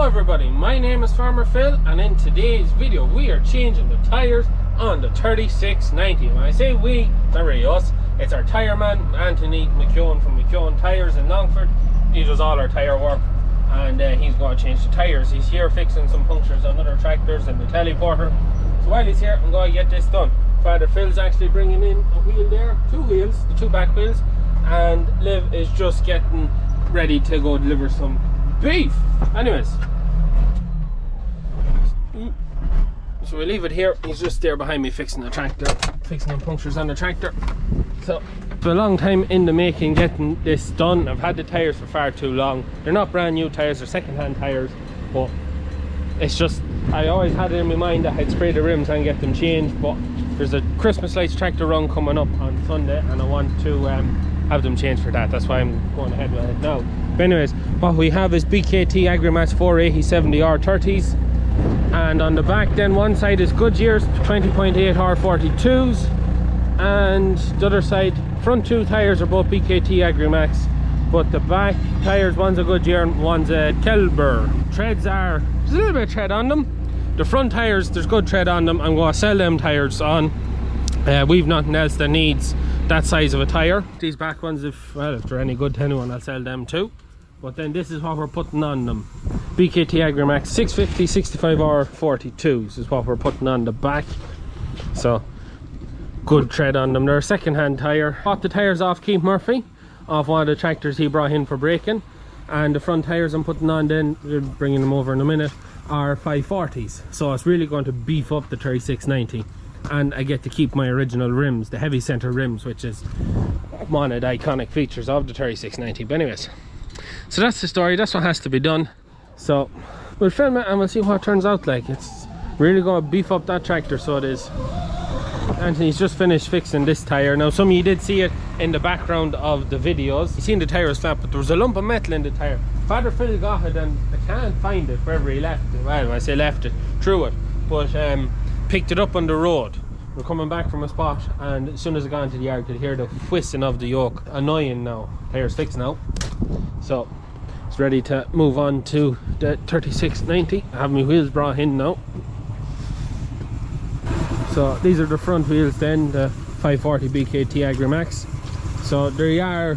everybody, my name is Farmer Phil, and in today's video we are changing the tyres on the 3690. When I say we, it's not really us, it's our tyre man Anthony McKeown from McKeown Tyres in Longford. He does all our tyre work, and he's going to change the tyres. He's here fixing some punctures on other tractors and the teleporter. So while he's here, I'm going to get this done. Father Phil's actually bringing in a wheel there, two wheels, the two back wheels, and Liv is just getting ready to go deliver some beef. Anyways, so we leave it here. He's just there behind me fixing the tractor, fixing the punctures on the tractor. So it's a long time in the making getting this done. I've had the tyres for far too long. They're not brand new tyres, they're second-hand tyres, but it's just, I always had it in my mind that I'd spray the rims and get them changed, but there's a Christmas lights tractor run coming up on Sunday and I want to have them changed for that. That's why I'm going ahead with it now. But anyways, what we have is BKT AGRIMAX 480/70 R30s, and on the back then one side is Goodyear's 20.8 R42s, and the other side, front two tyres are both BKT AGRIMAX, but the back tyres, one's a Goodyear and one's a Kelber. Treads are, there's a little bit of tread on them. The front tyres, there's good tread on them. I'm going to sell them tyres on. We've nothing else that needs that size of a tyre. These back ones, if they're any good to anyone, I'll sell them too. But then this is what we're putting on them. BKT AGRIMAX 650 65 R42s is what we're putting on the back. So good tread on them. They're a second-hand tyre. Bought the tyres off Keith Murphy, off one of the tractors he brought in for braking. And the front tyres I'm putting on then, we're bringing them over in a minute, are 540s. So it's really going to beef up the 3690. And I get to keep my original rims, the heavy center rims, which is one of the iconic features of the 3690. But anyways, so that's the story. That's what has to be done. So we'll film it and we'll see what it turns out like. It's really going to beef up that tractor, so it is. Anthony's just finished fixing this tyre. Now some of you did see it in the background of the videos. You seen the tyre was flat, but there was a lump of metal in the tyre. Father Phil got it and I can't find it wherever he left it. Well, I say left it, threw it, but picked it up on the road. We're coming back from a spot, and as soon as I got into the yard, I could hear the whistling of the yoke. Annoying now. Tyre's fixed now, so it's ready to move on to the 3690. I have my wheels brought in now. So these are the front wheels then, the 540 BKT AGRIMAX. So they're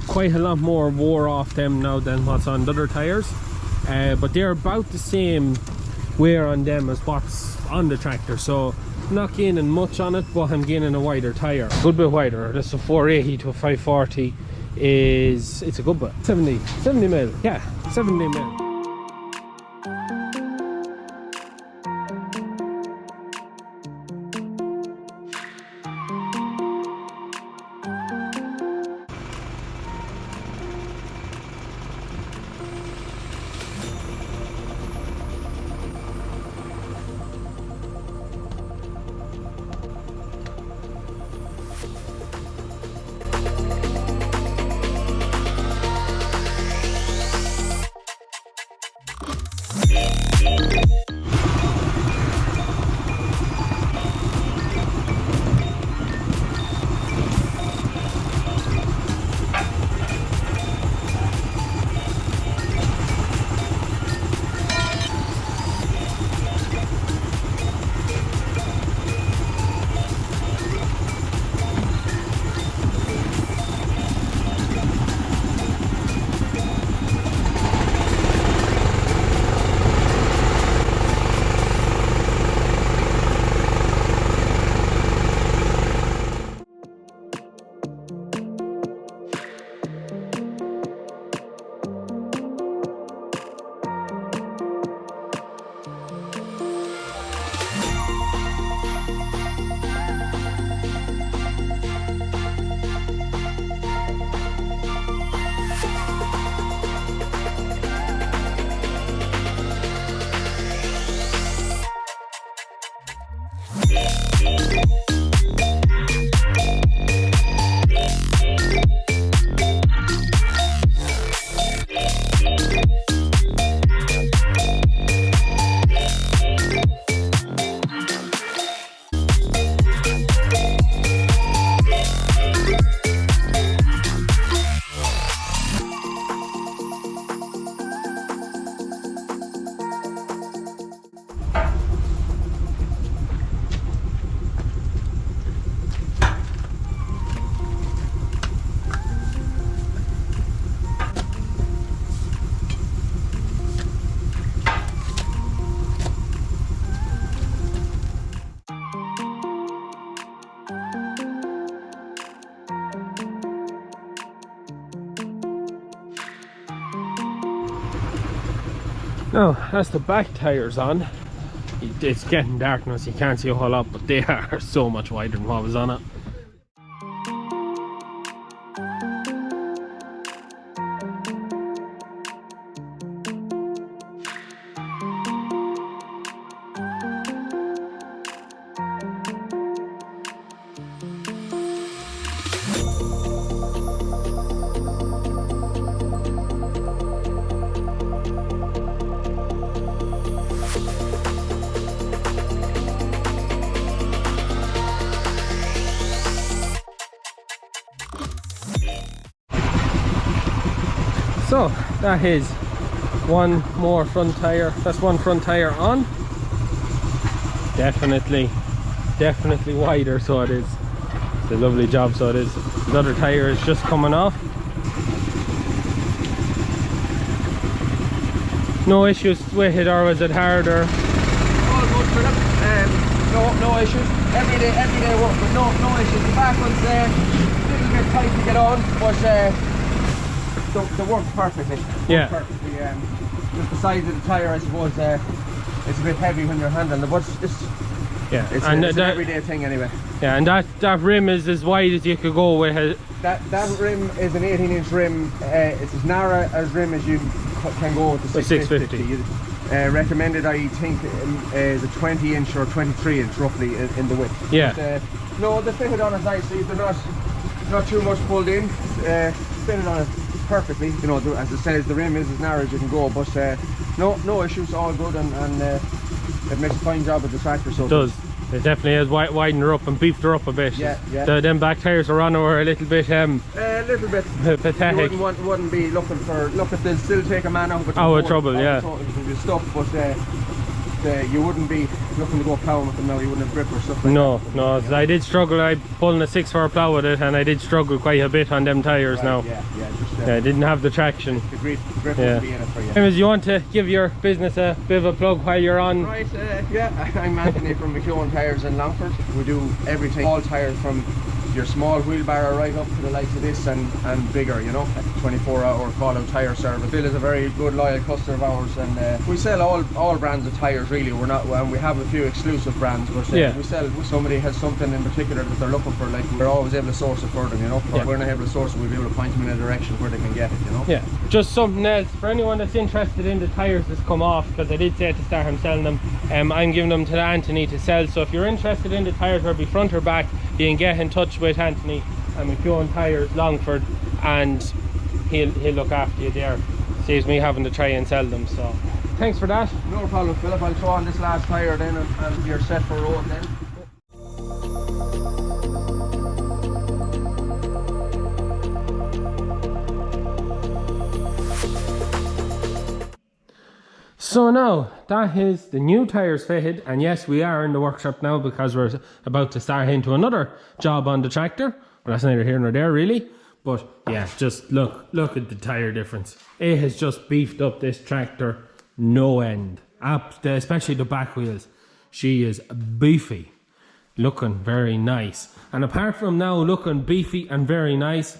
quite a lot more wore off them now than what's on the other tyres, but they're about the same wear on them as what's on the tractor. So I'm not gaining much on it, but I'm gaining a wider tyre, a good bit wider. This a 480 to a 540 is, it's a good bit. 70 mil, yeah, 70 mil. Now that's the back tyres on. It's getting dark now so you can't see a whole lot, but they are so much wider than what was on it. So that is one more front tire. That's one front tire on. Definitely wider, so it is. It's a lovely job, so it is. The other tire is just coming off. No issues with it, or was it harder? All good for them. No issues. Every day work, but no issues. The back one's a little bit tight to get on, but they work perfectly. Yeah. Perfectly. Just the size of the tire, I suppose, it's a bit heavy when you're handling it, but it's an everyday thing anyway. Yeah, and that rim is as wide as you could go with it. That rim is an 18-inch rim. It's as narrow as rim as you can go with the 650. Recommended, I think, is a 20-inch or 23-inch roughly in the width. Yeah. But, no, they fitted on it nicely. They're not too much pulled in. Fitted on it perfectly. You know, as it says, the rim is as narrow as you can go. But no issues, all good, and it makes a fine job of the tractor. So it does. It definitely has widened her up and beefed her up a bit. Yeah. Them back tyres are on her were a little bit pathetic. You wouldn't be looking to still take a man out of trouble, yeah. Stuff, but you wouldn't be looking to go ploughing with them now. You wouldn't have grip or stuff like that. No. I did struggle. I pulling a 6-4 plough with it, and I did struggle quite a bit on them tyres now. I didn't have the traction. The grip wouldn't be in it for you. Anyways, you want to give your business a bit of a plug while you're on? Right, I'm Anthony from McLeod Tyres in Longford. We do everything, all tyres from your small wheelbarrow right up to the likes of this and bigger, you know, 24-hour call-out tyre service. Bill is a very good loyal customer of ours, and we sell all brands of tyres really. We have a few exclusive brands, but we sell. If somebody has something in particular that they're looking for, like, we're always able to source it for them, you know. If we're not able to source it, we'll be able to point them in a direction where they can get it, you know. Yeah, just something else for anyone that's interested in the tyres that's come off, because I did say to start him selling them. I'm giving them to Anthony to sell, so if you're interested in the tyres, whether it be front or back, you can get in touch with Anthony and McLeod Tyres Longford, and he'll look after you there. Saves me having to try and sell them. So thanks for that. No problem, Philip. I'll throw on this last tyre then, and you're set for road then. So now that is the new tyres fitted, and yes, we are in the workshop now because we're about to start into another job on the tractor. Well, that's neither here nor there really, but yeah, just look at the tyre difference. It has just beefed up this tractor no end, especially the back wheels. She is beefy, looking very nice. And apart from now looking beefy and very nice,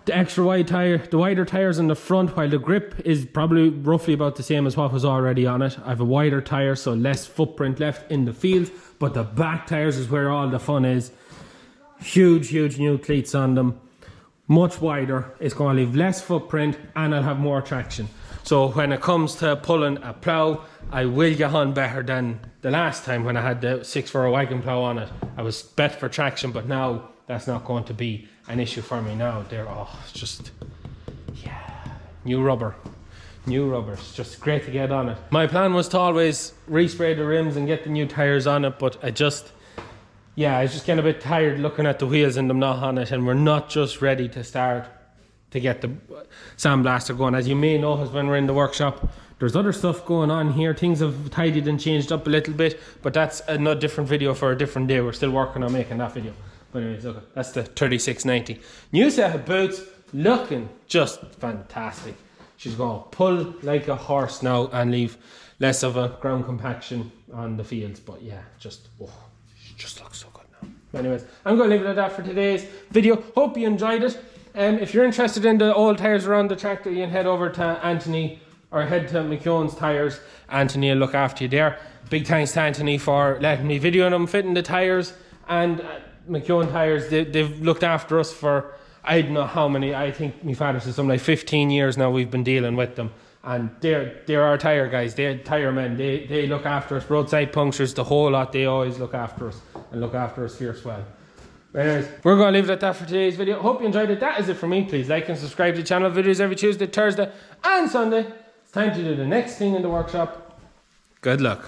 the extra wide tyre, the wider tyres in the front, while the grip is probably roughly about the same as what was already on it. I have a wider tyre, so less footprint left in the field, but the back tyres is where all the fun is. Huge new cleats on them, much wider. It's going to leave less footprint, and I'll have more traction. So when it comes to pulling a plough, I will get on better than the last time when I had the 6-4 wagon plough on it. I was better for traction, but now that's not going to be an issue for me now. It's just, yeah, new rubber. It's just great to get on it. My plan was to always respray the rims and get the new tyres on it, but I was just getting a bit tired looking at the wheels and them not on it, and we're not just ready to start to get the sandblaster going. As you may notice when we're in the workshop, there's other stuff going on here. Things have tidied and changed up a little bit, but that's another different video for a different day. We're still working on making that video. But anyways, okay, that's the 3690. New set of boots, looking just fantastic. She's going to pull like a horse now and leave less of a ground compaction on the fields. But yeah, she just looks so good now. But anyways, I'm going to leave it at that for today's video. Hope you enjoyed it. If you're interested in the old tyres around the tractor, you can head over to Anthony or head to McKeown's Tyres. Anthony will look after you there. Big thanks to Anthony for letting me video them fitting the tyres, and McKeown Tyres, they've looked after us for I don't know how many. I think my father said something like 15 years now we've been dealing with them, and they're our tyre guys, they're tyre men. They look after us, roadside punctures, the whole lot. They always look after us and look after us fierce well. But anyways, we're going to leave it at that for today's video. Hope you enjoyed it. That is it for me. Please like and subscribe to the channel. Videos every Tuesday, Thursday and Sunday. It's time to do the next thing in the workshop. Good luck.